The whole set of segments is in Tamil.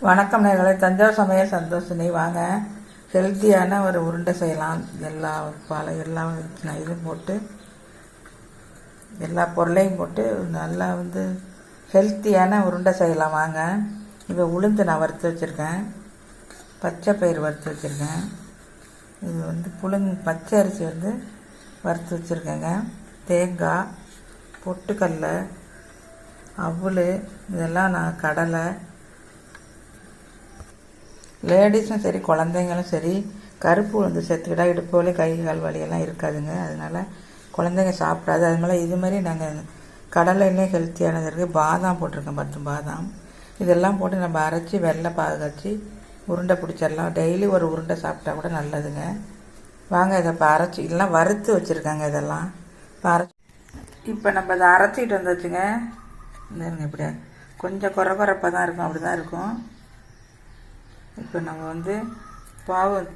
வணக்கம் நேர்களை. தஞ்சாவூர் சமையல் சந்தோஷினி. வாங்க, ஹெல்த்தியான ஒரு உருண்டை செய்யலாம். எல்லாம் இதுவும் போட்டு எல்லா பொருளையும் போட்டு நல்லா ஹெல்த்தியான உருண்டை செய்யலாம். வாங்க. இப்போ உளுந்து நான் வறுத்து வச்சுருக்கேன், பச்சை பயிறு வறுத்து வச்சுருக்கேன், இது பச்சை அரிசி வறுத்து வச்சுருக்கேங்க, தேங்காய், பொட்டுக்கடலை, அவல், இதெல்லாம் நான் கடலை. லேடிஸும் சரி குழந்தைங்களும் சரி கருப்பு உளுந்து சேர்த்துக்கிட்டா இடுப்பு வலி கை கால் வலியெல்லாம் இருக்காதுங்க. அதனால் குழந்தைங்க சாப்பிடாது. அது மாதிரி இது மாதிரி நாங்கள் கடலை எண்ணெய் ஹெல்த்தியானது இருக்குது. பாதாம் போட்டிருக்கேன், 10 பாதாம். இதெல்லாம் போட்டு நம்ம அரைச்சி வெள்ளை பாகு காய்ச்சி உருண்டை பிடிச்சிடலாம். டெய்லி ஒரு உருண்டை சாப்பிட்டா கூட நல்லதுங்க. வாங்க, இதை இப்போ அரைச்சி இதெல்லாம் வறுத்து வச்சுருக்காங்க. இதெல்லாம் இப்போ நம்ம இதை அரைச்சிக்கிட்டு வந்தாச்சுங்க. இருங்க, இப்படி கொஞ்சம் குறப்பாக தான் இருக்கும், அப்படி தான் இருக்கும். இப்போ நம்ம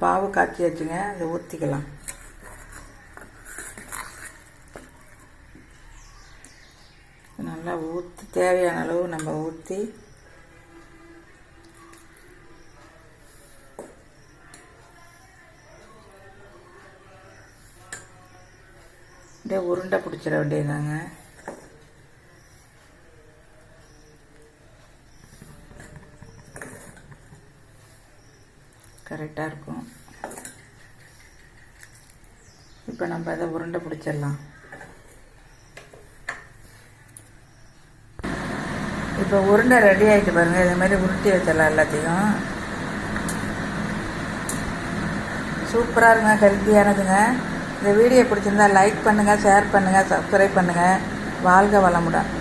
பாவு காய்ச்சி வச்சுங்க, அதை ஊற்றிக்கலாம். நல்லா ஊற்றி தேவையான அளவு நம்ம ஊற்றி அப்படியே உருண்டை பிடிச்சிட வேண்டியதாங்க. கரெக்டாக இருக்கும். இப்போ நம்ம அதை உருண்டை பிடிச்சிடலாம். இப்போ உருண்டை ரெடி ஆகிட்டு பாருங்கள். இது மாதிரி உருட்டி வச்சிடலாம் எல்லாத்தையும். சூப்பராக இருங்க, ஹெல்த்தியானதுங்க. இந்த வீடியோ பிடிச்சிருந்தா லைக் பண்ணுங்கள், ஷேர் பண்ணுங்கள், சப்ஸ்கிரைப் பண்ணுங்கள். வாழ்க வளமுடன்.